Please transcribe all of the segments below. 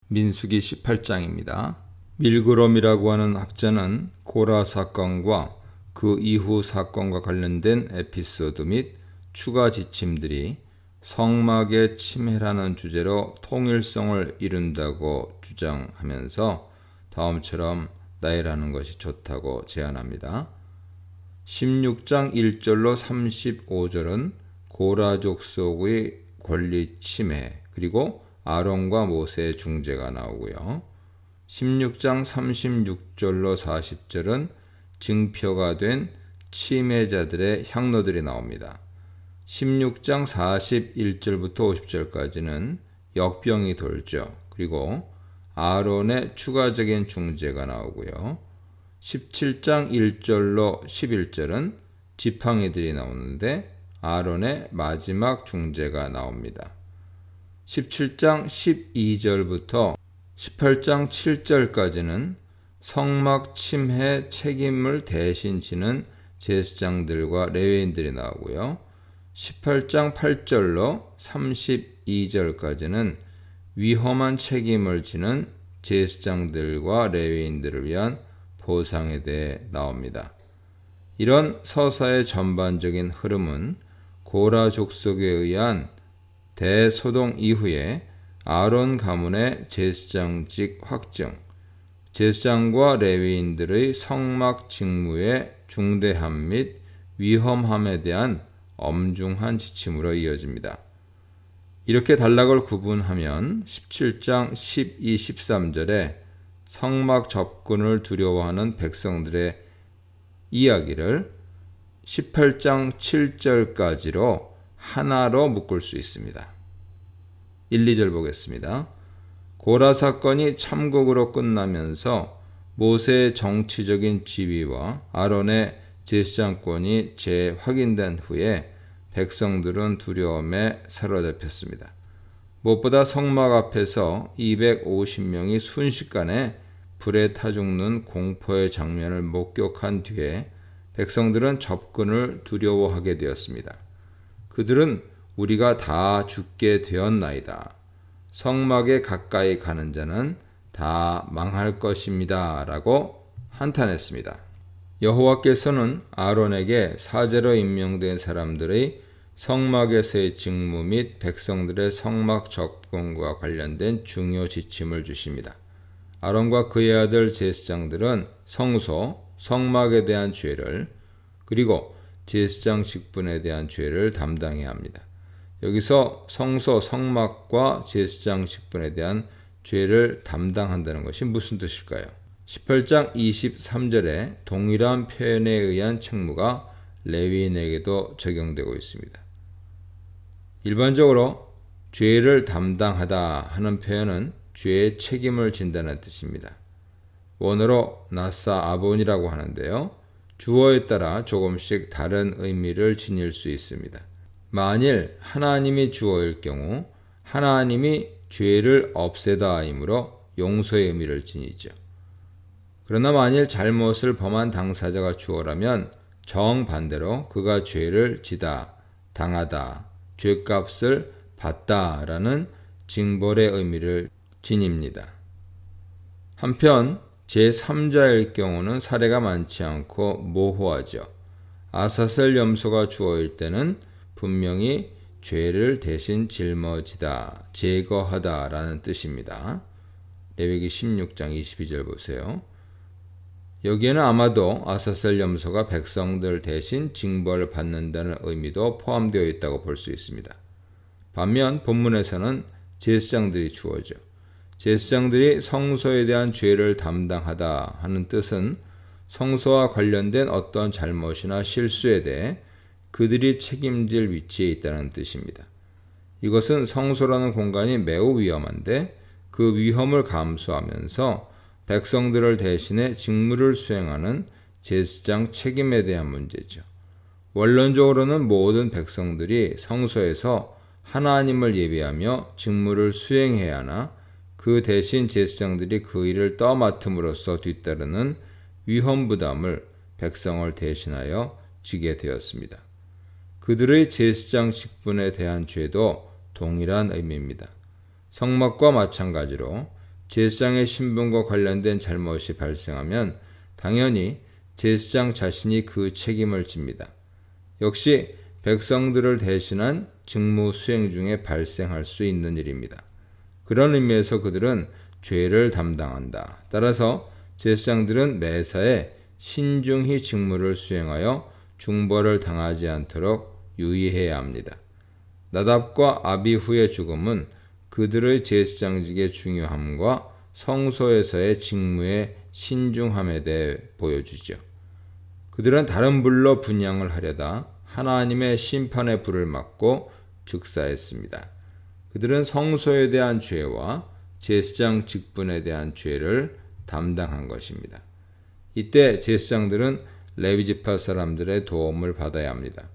민수기 18장입니다. 밀그롬이라고 하는 학자는 고라 사건과 그 이후 사건과 관련된 에피소드 및 추가 지침들이 성막의 침해라는 주제로 통일성을 이룬다고 주장하면서 다음처럼 나열하는 것이 좋다고 제안합니다. 16장 1절로 35절은 고라 족속의 권리 침해 그리고 아론과 모세의 중재가 나오고요. 16장 36절로 40절은 증표가 된 침해자들의 향로들이 나옵니다. 16장 41절부터 50절까지는 역병이 돌죠. 그리고 아론의 추가적인 중재가 나오고요. 17장 1절로 11절은 지팡이들이 나오는데 아론의 마지막 중재가 나옵니다. 17장 12절부터 18장 7절까지는 성막 침해 책임을 대신 지는 제사장들과 레위인들이 나오고요. 18장 8절로 32절까지는 위험한 책임을 지는 제사장들과 레위인들을 위한 보상에 대해 나옵니다. 이런 서사의 전반적인 흐름은 고라 족속에 의한 대소동 이후에 아론 가문의 제사장직 확증, 제사장과 레위인들의 성막 직무의 중대함 및 위험함에 대한 엄중한 지침으로 이어집니다. 이렇게 단락을 구분하면 17장 12, 13절에 성막 접근을 두려워하는 백성들의 이야기를 18장 7절까지로 하나로 묶을 수 있습니다. 1, 2절 보겠습니다. 고라 사건이 참국으로 끝나면서 모세의 정치적인 지위와 아론의 제사장권이 재확인된 후에 백성들은 두려움에 사로잡혔습니다. 무엇보다 성막 앞에서 250명이 순식간에 불에 타 죽는 공포의 장면을 목격한 뒤에 백성들은 접근을 두려워하게 되었습니다. 그들은 우리가 다 죽게 되었나이다. 성막에 가까이 가는 자는 다 망할 것입니다. 라고 한탄했습니다. 여호와께서는 아론에게 사제로 임명된 사람들의 성막에서의 직무 및 백성들의 성막 접근과 관련된 중요 지침을 주십니다. 아론과 그의 아들 제사장들은 성소, 성막에 대한 죄를 그리고 제사장 직분에 대한 죄를 담당해야 합니다. 여기서 성소, 성막과 제사장 직분에 대한 죄를 담당한다는 것이 무슨 뜻일까요? 18장 23절에 동일한 표현에 의한 책무가 레위인에게도 적용되고 있습니다. 일반적으로 죄를 담당하다 하는 표현은 죄의 책임을 진다는 뜻입니다. 원어로 나사 아본이라고 하는데요. 주어에 따라 조금씩 다른 의미를 지닐 수 있습니다. 만일 하나님이 주어일 경우 하나님이 죄를 없애다이므로 용서의 의미를 지니죠. 그러나 만일 잘못을 범한 당사자가 주어라면 정반대로 그가 죄를 지다, 당하다, 죄값을 받다라는 징벌의 의미를 지닙니다. 한편 제3자일 경우는 사례가 많지 않고 모호하죠. 아사셀 염소가 주어일 때는 분명히 죄를 대신 짊어지다, 제거하다 라는 뜻입니다. 레위기 16장 22절 보세요. 여기에는 아마도 아사셀 염소가 백성들 대신 징벌을 받는다는 의미도 포함되어 있다고 볼 수 있습니다. 반면 본문에서는 제사장들이 주어져 제사장들이 성소에 대한 죄를 담당하다 하는 뜻은 성소와 관련된 어떤 잘못이나 실수에 대해 그들이 책임질 위치에 있다는 뜻입니다. 이것은 성소라는 공간이 매우 위험한데 그 위험을 감수하면서 백성들을 대신해 직무를 수행하는 제사장 책임에 대한 문제죠. 원론적으로는 모든 백성들이 성소에서 하나님을 예배하며 직무를 수행해야 하나 그 대신 제사장들이 그 일을 떠맡음으로써 뒤따르는 위험 부담을 백성을 대신하여 지게 되었습니다. 그들의 제사장 직분에 대한 죄도 동일한 의미입니다. 성막과 마찬가지로 제사장의 신분과 관련된 잘못이 발생하면 당연히 제사장 자신이 그 책임을 집니다. 역시 백성들을 대신한 직무 수행 중에 발생할 수 있는 일입니다. 그런 의미에서 그들은 죄를 담당한다. 따라서 제사장들은 매사에 신중히 직무를 수행하여 중벌을 당하지 않도록 유의해야 합니다. 나답과 아비후의 죽음은 그들의 제사장직의 중요함과 성소에서의 직무의 신중함에 대해 보여주죠. 그들은 다른 불로 분향을 하려다 하나님의 심판의 불을 맞고 즉사했습니다. 그들은 성소에 대한 죄와 제사장 직분에 대한 죄를 담당한 것입니다. 이때 제사장들은 레위지파 사람들의 도움을 받아야 합니다.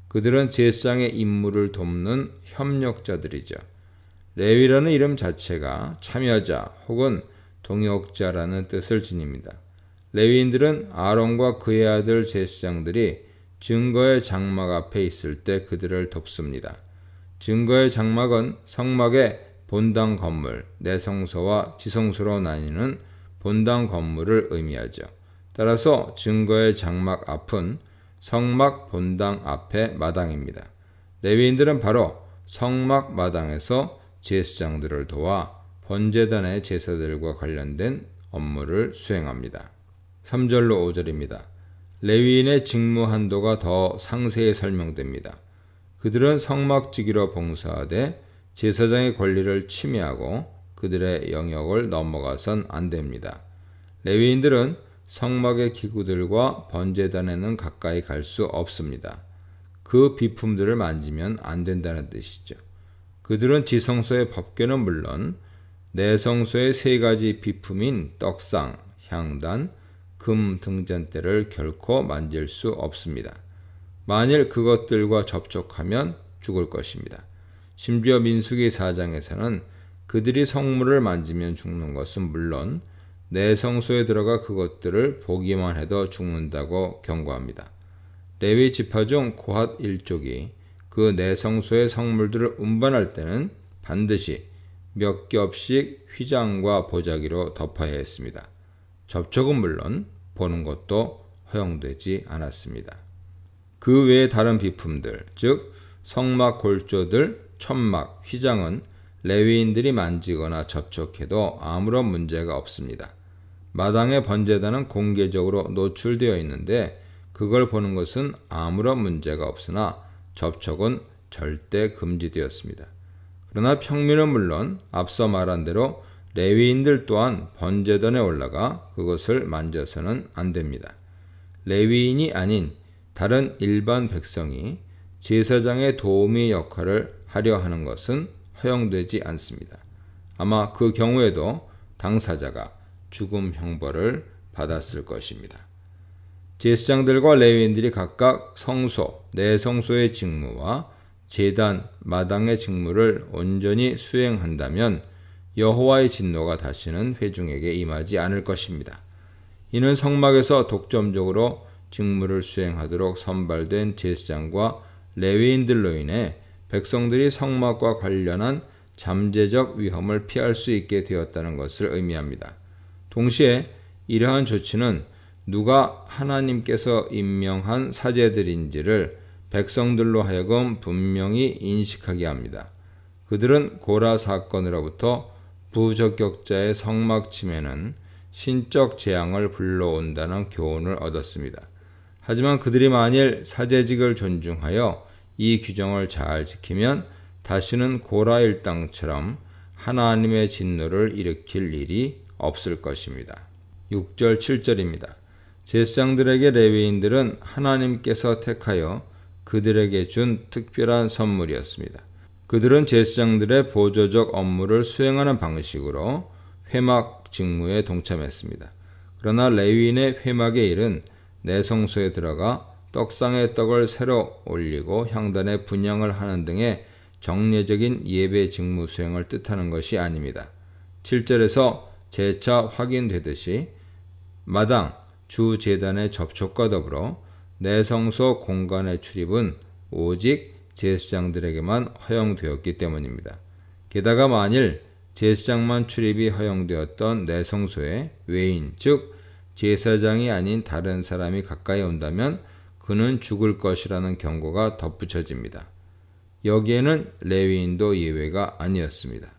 그들은 제사장의 임무를 돕는 협력자들이죠. 레위라는 이름 자체가 참여자 혹은 동역자라는 뜻을 지닙니다. 레위인들은 아론과 그의 아들 제사장들이 증거의 장막 앞에 있을 때 그들을 돕습니다. 증거의 장막은 성막의 본당 건물, 내성소와 지성소로 나뉘는 본당 건물을 의미하죠. 따라서 증거의 장막 앞은 성막 본당 앞의 마당입니다. 레위인들은 바로 성막 마당에서 제사장들을 도와 번제단의 제사들과 관련된 업무를 수행합니다. 3절로 5절입니다. 레위인의 직무 한도가 더 상세히 설명됩니다. 그들은 성막지기로 봉사하되 제사장의 권리를 침해하고 그들의 영역을 넘어가선 안 됩니다. 레위인들은 성막의 기구들과 번제단에는 가까이 갈 수 없습니다. 그 비품들을 만지면 안 된다는 뜻이죠. 그들은 지성소의 법궤는 물론 내성소의 세 가지 비품인 떡상, 향단, 금 등잔대를 결코 만질 수 없습니다. 만일 그것들과 접촉하면 죽을 것입니다. 심지어 민수기 4장에서는 그들이 성물을 만지면 죽는 것은 물론 내성소에 들어가 그것들을 보기만 해도 죽는다고 경고합니다. 레위 지파 중 고핫 일족이 그 내성소의 성물들을 운반할 때는 반드시 몇 겹씩 휘장과 보자기로 덮어야 했습니다. 접촉은 물론 보는 것도 허용되지 않았습니다. 그 외의 다른 비품들, 즉 성막 골조들, 천막, 휘장은 레위인들이 만지거나 접촉해도 아무런 문제가 없습니다. 마당의 번제단은 공개적으로 노출되어 있는데 그걸 보는 것은 아무런 문제가 없으나 접촉은 절대 금지되었습니다. 그러나 평민은 물론 앞서 말한 대로 레위인들 또한 번제단에 올라가 그것을 만져서는 안 됩니다. 레위인이 아닌 다른 일반 백성이 제사장의 도우미 역할을 하려 하는 것은 허용되지 않습니다. 아마 그 경우에도 당사자가 죽음 형벌을 받았을 것입니다. 제사장들과 레위인들이 각각 성소, 내성소의 직무와 제단, 마당의 직무를 온전히 수행한다면 여호와의 진노가 다시는 회중에게 임하지 않을 것입니다. 이는 성막에서 독점적으로 직무를 수행하도록 선발된 제사장과 레위인들로 인해 백성들이 성막과 관련한 잠재적 위험을 피할 수 있게 되었다는 것을 의미합니다. 동시에 이러한 조치는 누가 하나님께서 임명한 사제들인지를 백성들로 하여금 분명히 인식하게 합니다. 그들은 고라 사건으로부터 부적격자의 성막 침해는 신적 재앙을 불러온다는 교훈을 얻었습니다. 하지만 그들이 만일 사제직을 존중하여 이 규정을 잘 지키면 다시는 고라 일당처럼 하나님의 진노를 일으킬 일이 없을 것입니다. 6절 7절입니다. 제사장들에게 레위인들은 하나님께서 택하여 그들에게 준 특별한 선물이었습니다. 그들은 제사장들의 보조적 업무를 수행하는 방식으로 회막 직무에 동참했습니다. 그러나 레위인의 회막의 일은 내성소에 들어가 떡상의 떡을 새로 올리고 향단에 분향을 하는 등의 정례적인 예배 직무 수행을 뜻하는 것이 아닙니다. 7절에서 재차 확인되듯이 마당, 주 제단의 접촉과 더불어 내성소 공간의 출입은 오직 제사장들에게만 허용되었기 때문입니다. 게다가 만일 제사장만 출입이 허용되었던 내성소에 외인, 즉 제사장이 아닌 다른 사람이 가까이 온다면 그는 죽을 것이라는 경고가 덧붙여집니다. 여기에는 레위인도 예외가 아니었습니다.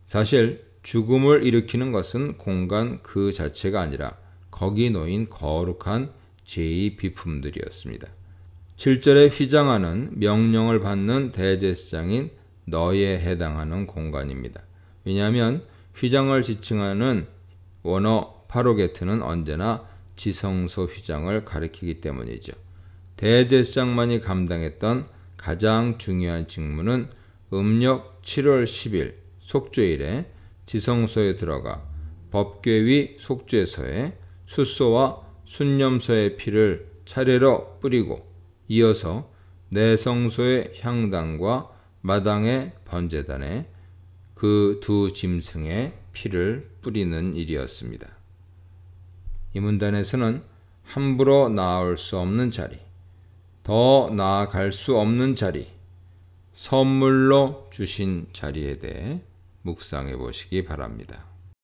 사실 죽음을 일으키는 것은 공간 그 자체가 아니라 거기 놓인 거룩한 제의 비품들이었습니다. 7절에 휘장하는 명령을 받는 대제사장인 너에 해당하는 공간입니다. 왜냐하면 휘장을 지칭하는 원어 파로게트는 언제나 지성소 휘장을 가리키기 때문이죠. 대제사장만이 감당했던 가장 중요한 직무는 음력 7월 10일 속죄일에 지성소에 들어가 법궤위 속죄소에 숫소와 순념소의 피를 차례로 뿌리고 이어서 내성소의 향단과 마당의 번제단에 그 두 짐승의 피를 뿌리는 일이었습니다. 이 문단에서는 함부로 나아올 수 없는 자리, 더 나아갈 수 없는 자리, 선물로 주신 자리에 대해 묵상해 보시기 바랍니다.